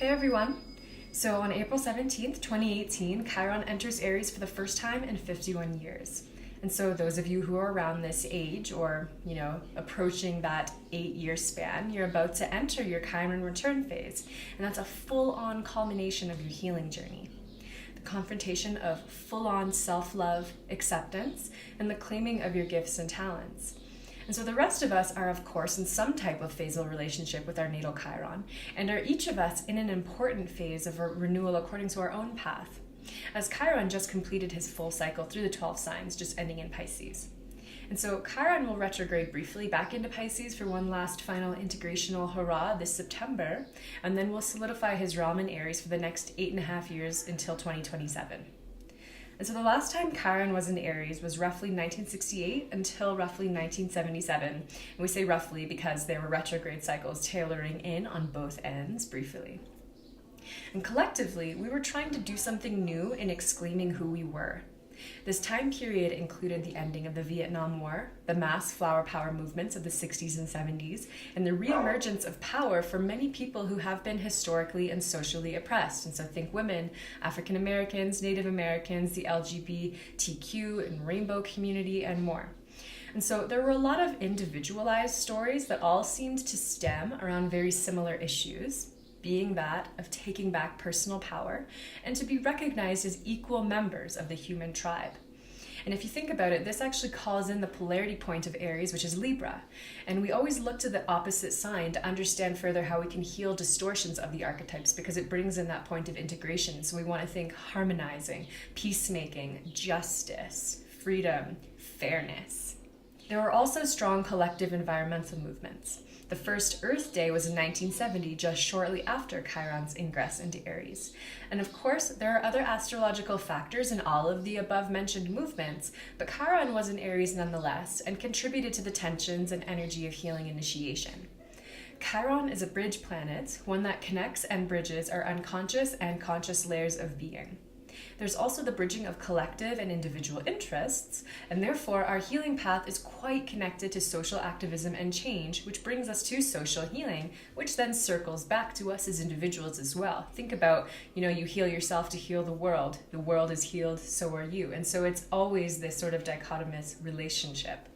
Hey everyone! So on April 17th, 2018, Chiron enters Aries for the first time in 51 years. And so those of you who are around this age or, approaching that 8-year span, you're about to enter your Chiron return phase. And that's a full-on culmination of your healing journey. The confrontation of full-on self-love, acceptance, and the claiming of your gifts and talents. And so the rest of us are, of course, in some type of phasal relationship with our natal Chiron, and are each of us in an important phase of a renewal according to our own path, as Chiron just completed his full cycle through the 12 signs, just ending in Pisces. And so Chiron will retrograde briefly back into Pisces for one last final integrational hurrah this September, and then will solidify his realm in Aries for the next 8.5 years until 2027. And so the last time Chiron was in Aries was roughly 1968 until roughly 1977. And we say roughly because there were retrograde cycles tailoring in on both ends briefly. And collectively, we were trying to do something new in exclaiming who we were. This time period included the ending of the Vietnam War, the mass flower power movements of the 60s and 70s, and the reemergence of power for many people who have been historically and socially oppressed. And so think women, African Americans, Native Americans, the LGBTQ and rainbow community, and more. And so there were a lot of individualized stories that all seemed to stem around very similar issues, being that of taking back personal power and to be recognized as equal members of the human tribe. And if you think about it, this actually calls in the polarity point of Aries, which is Libra. And we always look to the opposite sign to understand further how we can heal distortions of the archetypes, because it brings in that point of integration. So we want to think harmonizing, peacemaking, justice, freedom, fairness. There were also strong collective environmental movements. The first Earth Day was in 1970, just shortly after Chiron's ingress into Aries. And of course, there are other astrological factors in all of the above-mentioned movements, but Chiron was in Aries nonetheless and contributed to the tensions and energy of healing initiation. Chiron is a bridge planet, one that connects and bridges our unconscious and conscious layers of being. There's also the bridging of collective and individual interests, and therefore our healing path is quite connected to social activism and change, which brings us to social healing, which then circles back to us as individuals as well. Think about, you heal yourself to heal the world is healed, so are you. And so it's always this sort of dichotomous relationship.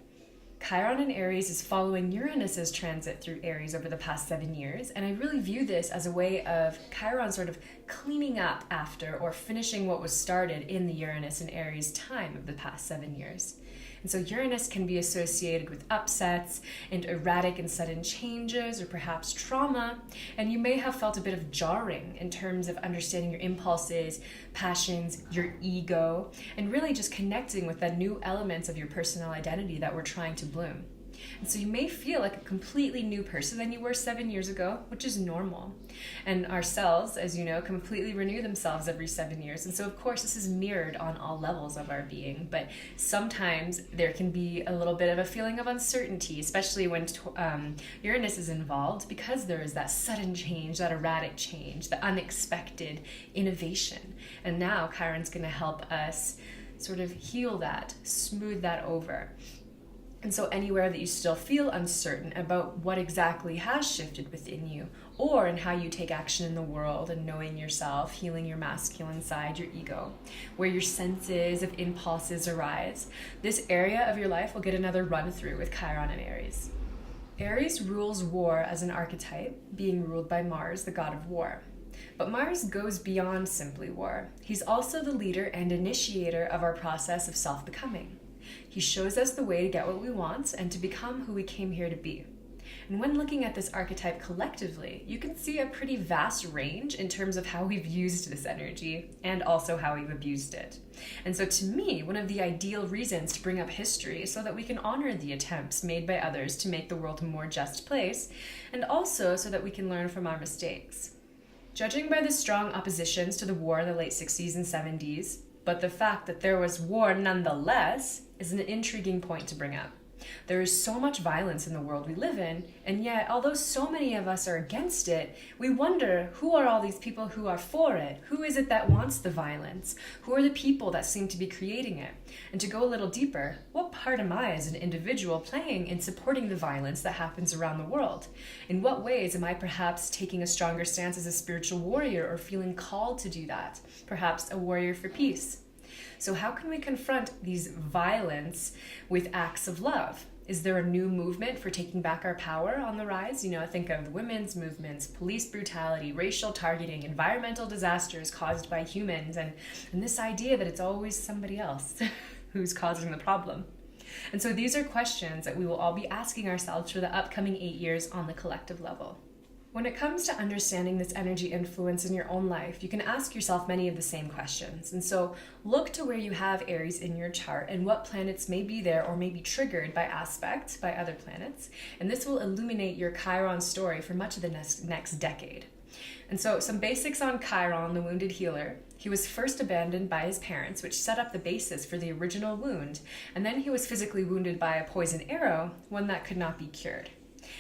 Chiron in Aries is following Uranus's transit through Aries over the past 7 years, and I really view this as a way of Chiron sort of cleaning up after or finishing what was started in the Uranus and Aries time of the past 7 years. And so Uranus can be associated with upsets and erratic and sudden changes, or perhaps trauma, and you may have felt a bit of jarring in terms of understanding your impulses, passions, your ego, and really just connecting with the new elements of your personal identity that we're trying to bloom. And so you may feel like a completely new person than you were 7 years ago, which is normal. And our cells, as you know, completely renew themselves every 7 years. And so, of course, this is mirrored on all levels of our being. But sometimes there can be a little bit of a feeling of uncertainty, especially when Uranus is involved, because there is that sudden change, that erratic change, the unexpected innovation. And now Chiron's going to help us sort of heal that, smooth that over. And so anywhere that you still feel uncertain about what exactly has shifted within you, or in how you take action in the world and knowing yourself, healing your masculine side, your ego, where your senses of impulses arise, this area of your life will get another run through with Chiron and Aries. Aries rules war as an archetype, being ruled by Mars, the god of war. But Mars goes beyond simply war. He's also the leader and initiator of our process of self-becoming. He shows us the way to get what we want and to become who we came here to be. And when looking at this archetype collectively, you can see a pretty vast range in terms of how we've used this energy and also how we've abused it. And so to me, one of the ideal reasons to bring up history is so that we can honor the attempts made by others to make the world a more just place, and also so that we can learn from our mistakes. Judging by the strong oppositions to the war in the late 60s and 70s, but the fact that there was war nonetheless is an intriguing point to bring up. There is so much violence in the world we live in, and yet, although so many of us are against it, we wonder, who are all these people who are for it? Who is it that wants the violence? Who are the people that seem to be creating it? And to go a little deeper, what part am I as an individual playing in supporting the violence that happens around the world? In what ways am I perhaps taking a stronger stance as a spiritual warrior or feeling called to do that? Perhaps a warrior for peace. So how can we confront these violence with acts of love? Is there a new movement for taking back our power on the rise? I think of the women's movements, police brutality, racial targeting, environmental disasters caused by humans, and this idea that it's always somebody else who's causing the problem. And so these are questions that we will all be asking ourselves for the upcoming 8 years on the collective level. When it comes to understanding this energy influence in your own life, you can ask yourself many of the same questions. And so look to where you have Aries in your chart and what planets may be there or may be triggered by aspect by other planets. And this will illuminate your Chiron story for much of the next decade. And so some basics on Chiron, the wounded healer. He was first abandoned by his parents, which set up the basis for the original wound. And then he was physically wounded by a poison arrow, one that could not be cured.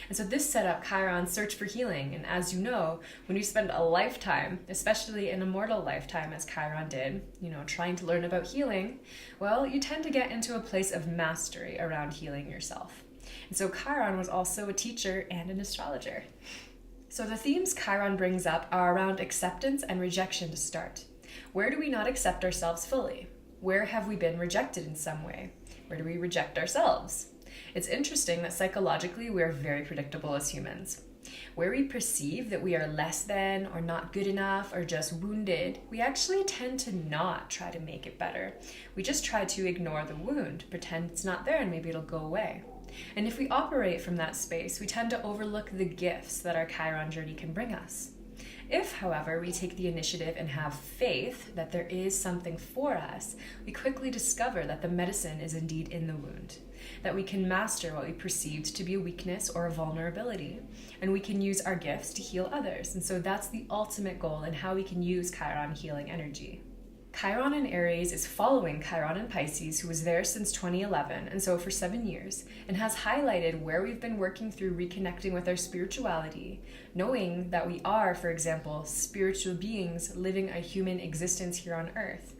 And so this set up Chiron's search for healing. And as you know, when you spend a lifetime, especially an immortal lifetime as Chiron did, trying to learn about healing, well, you tend to get into a place of mastery around healing yourself. And so Chiron was also a teacher and an astrologer. So the themes Chiron brings up are around acceptance and rejection to start. Where do we not accept ourselves fully? Where have we been rejected in some way? Where do we reject ourselves? It's interesting that psychologically we are very predictable as humans. Where we perceive that we are less than or not good enough or just wounded, we actually tend to not try to make it better. We just try to ignore the wound, pretend it's not there and maybe it'll go away. And if we operate from that space, we tend to overlook the gifts that our Chiron journey can bring us. If, however, we take the initiative and have faith that there is something for us, we quickly discover that the medicine is indeed in the wound, that we can master what we perceived to be a weakness or a vulnerability, and we can use our gifts to heal others. And so that's the ultimate goal in how we can use Chiron healing energy. Chiron in Aries is following Chiron in Pisces, who was there since 2011, and so for 7 years, and has highlighted where we've been working through reconnecting with our spirituality, knowing that we are, for example, spiritual beings living a human existence here on Earth.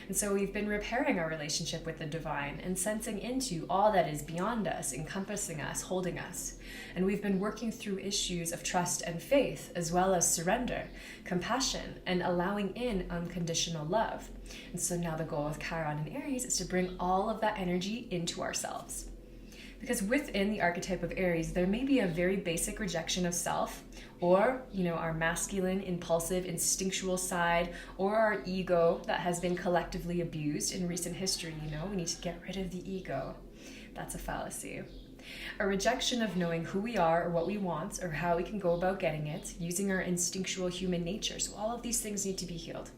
And so we've been repairing our relationship with the divine and sensing into all that is beyond us, encompassing us, holding us. And we've been working through issues of trust and faith, as well as surrender, compassion, and allowing in unconditional love. And so now the goal with Chiron in Aries is to bring all of that energy into ourselves. Because within the archetype of Aries, there may be a very basic rejection of self, or, our masculine, impulsive, instinctual side, or our ego that has been collectively abused in recent history. We need to get rid of the ego. That's a fallacy. A rejection of knowing who we are or what we want or how we can go about getting it, using our instinctual human nature. So all of these things need to be healed.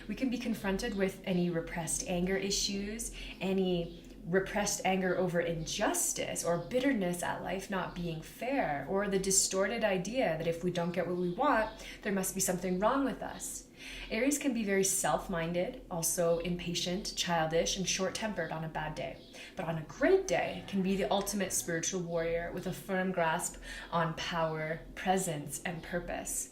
We can be confronted with any repressed anger issues, any repressed anger over injustice or bitterness at life not being fair, or the distorted idea that if we don't get what we want, there must be something wrong with us. Aries can be very self-minded, also impatient, childish, and short-tempered on a bad day. But on a great day, can be the ultimate spiritual warrior with a firm grasp on power, presence, and purpose.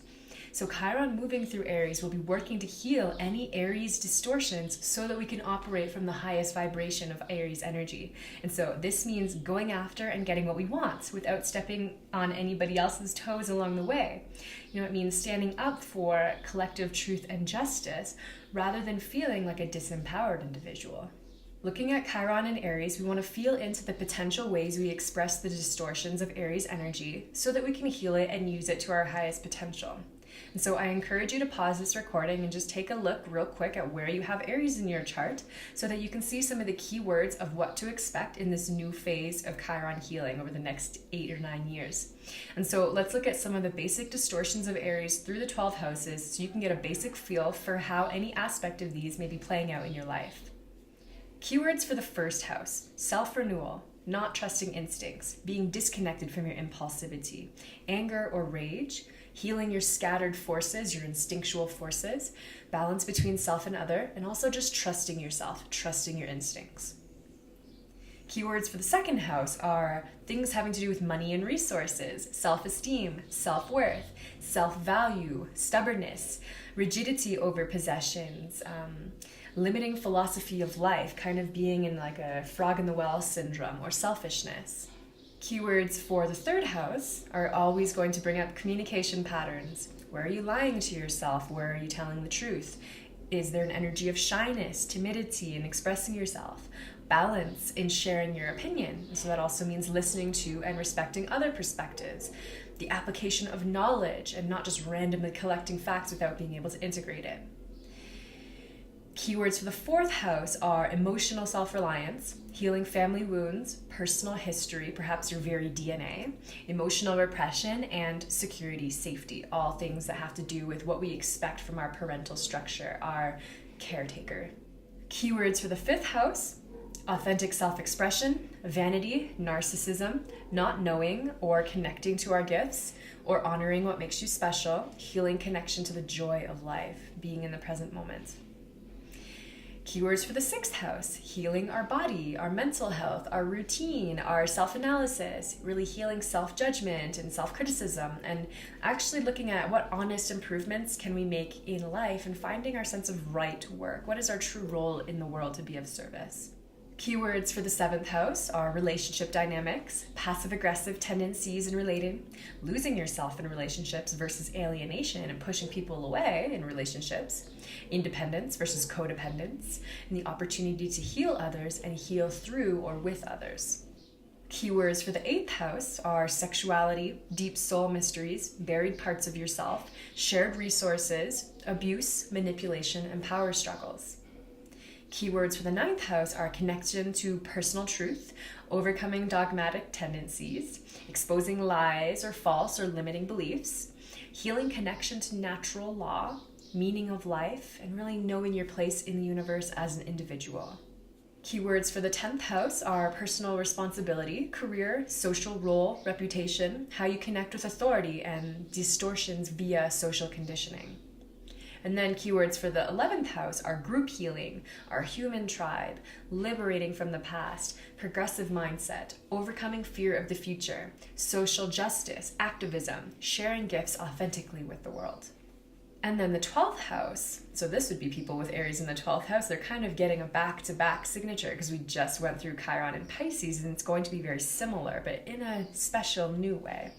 So Chiron moving through Aries will be working to heal any Aries distortions so that we can operate from the highest vibration of Aries energy. And so this means going after and getting what we want without stepping on anybody else's toes along the way. It means standing up for collective truth and justice rather than feeling like a disempowered individual. Looking at Chiron and Aries, we want to feel into the potential ways we express the distortions of Aries energy so that we can heal it and use it to our highest potential. And so I encourage you to pause this recording and just take a look real quick at where you have Aries in your chart so that you can see some of the key words of what to expect in this new phase of Chiron healing over the next 8 or 9 years. And so let's look at some of the basic distortions of Aries through the 12 houses so you can get a basic feel for how any aspect of these may be playing out in your life. Keywords for the first house: self-renewal, not trusting instincts, being disconnected from your impulsivity, anger or rage, healing your scattered forces, your instinctual forces, balance between self and other, and also just trusting yourself, trusting your instincts. Keywords for the second house are things having to do with money and resources, self-esteem, self-worth, self-value, stubbornness, rigidity over possessions, limiting philosophy of life, kind of being in like a frog in the well syndrome, or selfishness. Keywords for the third house are always going to bring up communication patterns. Where are you lying to yourself? Where are you telling the truth? Is there an energy of shyness, timidity in expressing yourself? Balance in sharing your opinion. So that also means listening to and respecting other perspectives. The application of knowledge and not just randomly collecting facts without being able to integrate it. Keywords for the fourth house are emotional self-reliance, healing family wounds, personal history, perhaps your very DNA, emotional repression, and security, safety, all things that have to do with what we expect from our parental structure, our caretaker. Keywords for the fifth house: authentic self-expression, vanity, narcissism, not knowing or connecting to our gifts, or honoring what makes you special, healing connection to the joy of life, being in the present moment. Keywords for the sixth house: healing our body, our mental health, our routine, our self-analysis, really healing self-judgment and self-criticism, and actually looking at what honest improvements can we make in life and finding our sense of right work. What is our true role in the world to be of service? Keywords for the seventh house are relationship dynamics, passive-aggressive tendencies in relating, losing yourself in relationships versus alienation and pushing people away in relationships, independence versus codependence, and the opportunity to heal others and heal through or with others. Keywords for the eighth house are sexuality, deep soul mysteries, buried parts of yourself, shared resources, abuse, manipulation, and power struggles. Keywords for the ninth house are connection to personal truth, overcoming dogmatic tendencies, exposing lies or false or limiting beliefs, healing connection to natural law, meaning of life, and really knowing your place in the universe as an individual. Keywords for the 10th house are personal responsibility, career, social role, reputation, how you connect with authority, and distortions via social conditioning. And then keywords for the 11th house are group healing, our human tribe, liberating from the past, progressive mindset, overcoming fear of the future, social justice, activism, sharing gifts authentically with the world. And then the 12th house, so this would be people with Aries in the 12th house, they're kind of getting a back-to-back signature because we just went through Chiron and Pisces, and it's going to be very similar, but in a special new way.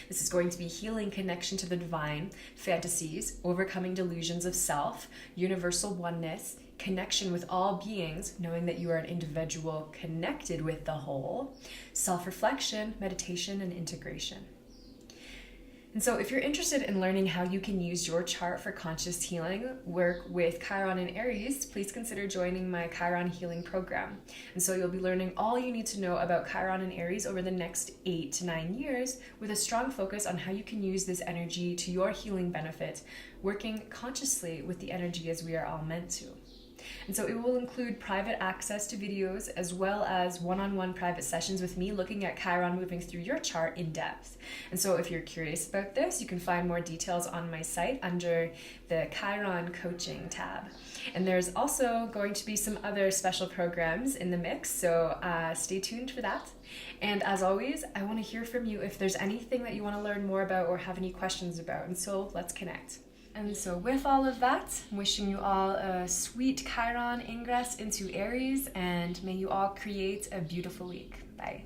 This is going to be healing connection to the divine, fantasies, overcoming delusions of self, universal oneness, connection with all beings, knowing that you are an individual connected with the whole, self-reflection, meditation, and integration. And so if you're interested in learning how you can use your chart for conscious healing, work with Chiron and Aries, please consider joining my Chiron healing program. And so you'll be learning all you need to know about Chiron and Aries over the next 8 to 9 years, with a strong focus on how you can use this energy to your healing benefit, working consciously with the energy as we are all meant to. And so it will include private access to videos as well as one-on-one private sessions with me looking at Chiron moving through your chart in depth. And so if you're curious about this, you can find more details on my site under the Chiron Coaching tab. And there's also going to be some other special programs in the mix, so stay tuned for that. And as always, I want to hear from you if there's anything that you want to learn more about or have any questions about. And so let's connect. And so with all of that, I'm wishing you all a sweet Chiron ingress into Aries, and may you all create a beautiful week. Bye.